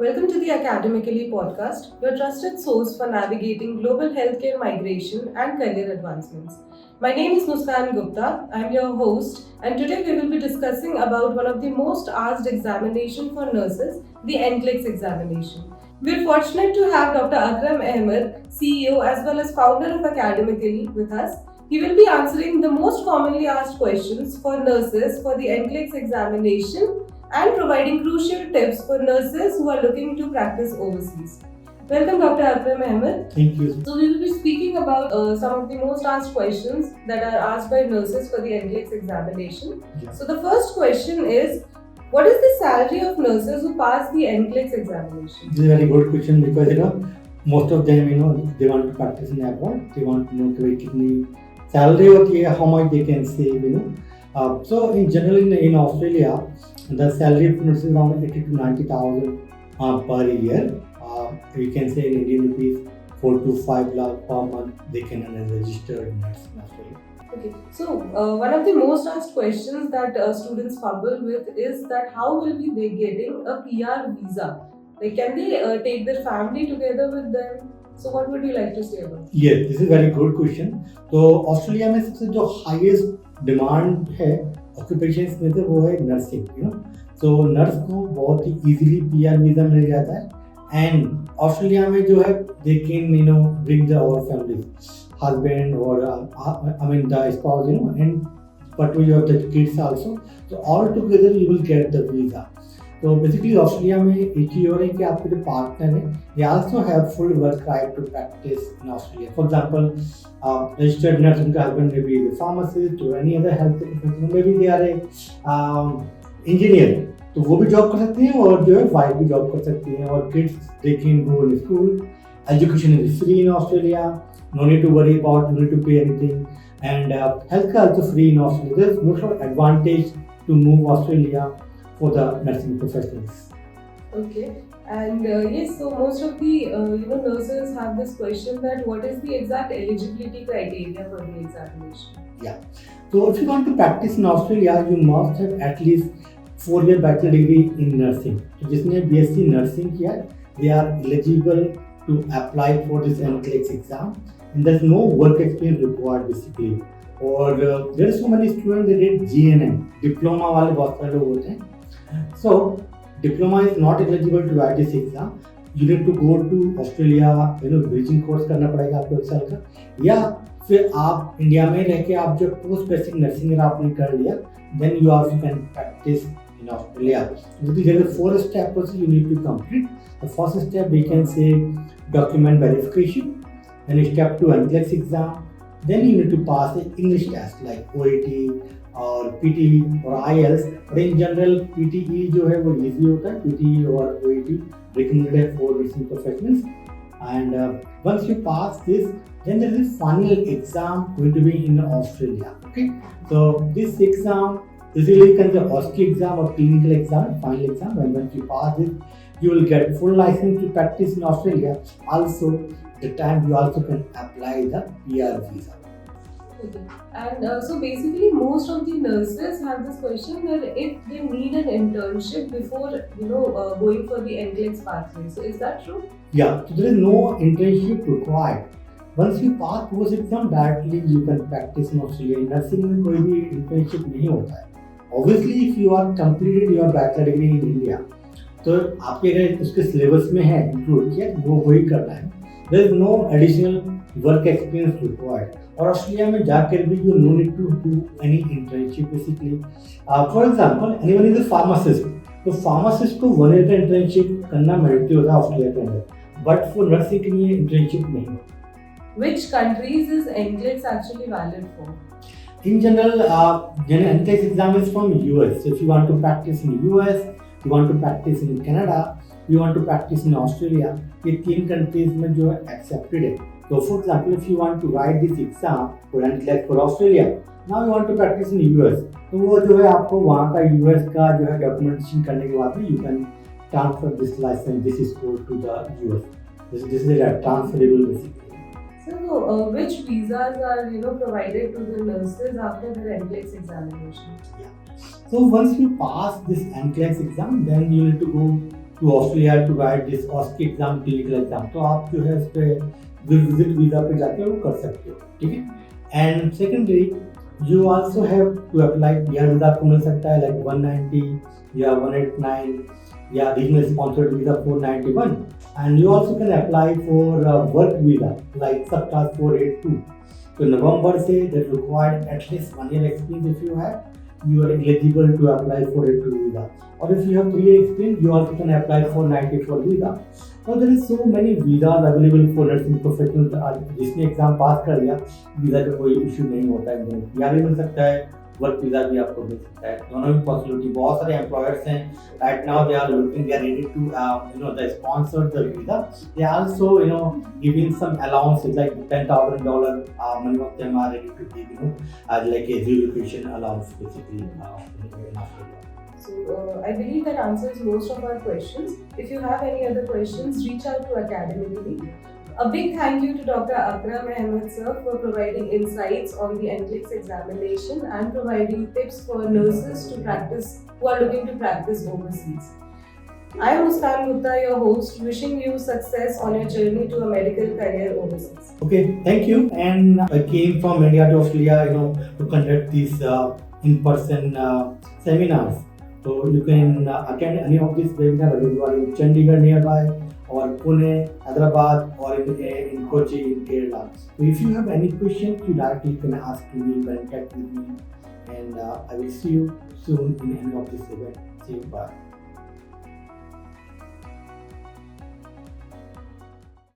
Welcome to the Academically podcast, your trusted source for navigating global healthcare migration and career advancements. My name is Muskan Gupta. I'm your host, and today we will be discussing about one of the most asked examination for nurses, the NCLEX examination. We're fortunate to have Dr. Akram Ahmed, CEO as well as founder of Academically, with us. He will be answering the most commonly asked questions for nurses for the NCLEX examination and providing crucial tips for nurses who are looking to practice overseas. Welcome, Dr. Akram Ahmed. Thank you. So, we will be speaking about some of the most asked questions that are asked by nurses for the NCLEX examination. Yeah. So, the first question is, what is the salary of nurses who pass the NCLEX examination? This is a very good question because most of them they want to practice in abroad. They want to know कि कितनी salary होती है, how much they can save. So in general in Australia, the salary of nurses is around 80 to 90,000 per year. We can say in Indian rupees 4 to 5 lakh per month they can earn as a registered nurse in Australia. Okay, so one of the most asked questions that students fumble with is that how will be they getting a PR visa? Like, can they take their family together with them? So, what would you like to say about it? Yes, this is a very good question. तो Australia में सबसे जो highest demand है occupations में से वो है nursing तो नर्स को बहुत ही इजीली पीआर वीजा मिल जाता है एंड ऑस्ट्रेलिया में जो है दे कैन ब्रिंग द और family husband or the spouse and but we have the kids also, so all together you will get the visa. तो बेसिकली ऑस्ट्रेलिया में एक ही और है कि आपके जो पार्टनर है they also have full work right to practise in Australia. For example registered nurse, उनका हस्बैंड में बी फार्मासिस्ट और एनी अदर हेल्थ प्रोफेशनल में भी दे आर इंजीनियर, तो वो भी जॉब कर सकते हैं और जो है वाइफ भी जॉब कर सकती हैं और kids they can go in school. Education is free in Australia. No need to worry about, no need to pay anything, and healthcare also free in Australia. There's no sort of advantage to move Australia for the nursing professionals. Okay, and yes, so most of the nurses have this question that what is the exact eligibility criteria for the examination? Yeah, so if you want to practice in Australia, you must have at least 4-year bachelor degree in nursing. So जिसने BSc nursing किया, they are eligible to apply for this NCLEX exam, and there's no work experience required basically. Or there are so many students that did GNM, diploma वाले बहुत सारे लोग होते हैं. So diploma is not eligible to write this exam. You need to go to Australia, bridging course करना पड़ेगा आपको 1 साल का, या फिर आप इंडिया में रह के आप जो पोस्ट बेसिक नर्सिंग आपने कर लिया, then you also can practice in Australia. There are 4 step process you need to complete. The first step we can say document verification, then step 2 NCLEX exam, then you need to pass the English test like OET or PTE or IELTS, but in general PTE जो है वो easy होता है, PTE और OET recommended for nursing professionals, and once you pass this then there is a final exam going to be in Australia. Okay, so this exam basically can be OSCE exam or clinical exam, final exam, and once you pass it you will get full license to practice in Australia. Also, the time you also can apply the PR visa. Okay. And so basically, most of the nurses have this question that if they need an internship before going for the NCLEX pathway. So is that true? Yeah. So there is no internship required. Once you pass post exam, directly you can practice in Australia. Nursing में कोई भी internship नहीं होता है. Obviously, if you are completed your bachelor degree in India, तो आपके अगर उसके सिलेबस में है इंक्लूड किया वो वही करना है. There is no additional work experience required. और ऑस्ट्रेलिया में जाकर भी you no need to do any internship basically. For example anyone is a pharmacist, तो फार्मासिस्ट को 1 ईयर का इंटर्नशिप करना मैंडेटरी होता है ऑस्ट्रेलिया के अंदर, बट फॉर नर्सिंग के लिए इंटर्नशिप नहीं होता. Which countries is NCLEX actually valid for? In general, NCLEX exam is from US. So if you want to practice in US, you want to practice in Canada, you want to practice in Australia, ये 3 countries में जो है accepted है. So for example, if you want to write this exam for NCLEX for Australia, now you want to practice in US, तो वो जो है आपको वहाँ का US का जो है documentation करने के बाद में you can transfer this license, this score to the US. This is a transferable basically. So which visas are provided to the nurses after their NCLEX examination? Yeah. So once you pass this NCLEX exam, then you need to go to Australia to write this OSCE exam, clinical exam. तो आप जो है इस पे visit visa पे जाके वो कर सकते हो, ठीक है. And secondary you also have to apply PR visa आपको मिल सकता है like 190 या 189 या regional sponsored visa 491, and you also can apply for work visa like subclass 482. So November से that required at least 1 year experience. If you have, you are eligible to apply for 482 visa, or if you have 3 year experience you also can apply for 94 visa. So there is so many visas available for nursing professionals. जिसने exam पास कर लिया visa का कोई issue नहीं होता है. PR भी मिल सकता है, वर्क वीज़ा भी आपको मिल सकता है. दोनों भी पॉसिबिलिटी. बहुत सारे एम्प्लॉयर्स हैं right now, they are looking, they are ready to they sponsor the visa. They also giving some allowances like $10,000. Many of them are ready to give like a relocation allowance basically in Australia. So I believe that answers most of our questions. If you have any other questions, reach out to Academically. A big thank you to Dr. Akram Ahmed sir for providing insights on the NCLEX examination and providing tips for nurses to practice who are looking to practice overseas. I am Muskan Gupta, your host, wishing you success on your journey to a medical career overseas. Okay, thank you. And I came from India to Australia, to conduct these in-person seminars. So you can attend any of these webinars whether you are in Chandigarh nearby, or Pune, Hyderabad, or in Kochi, in Kerala. So if you have any questions, you directly can ask me, contact with me, and I will see you soon in any of these events. See you, bye.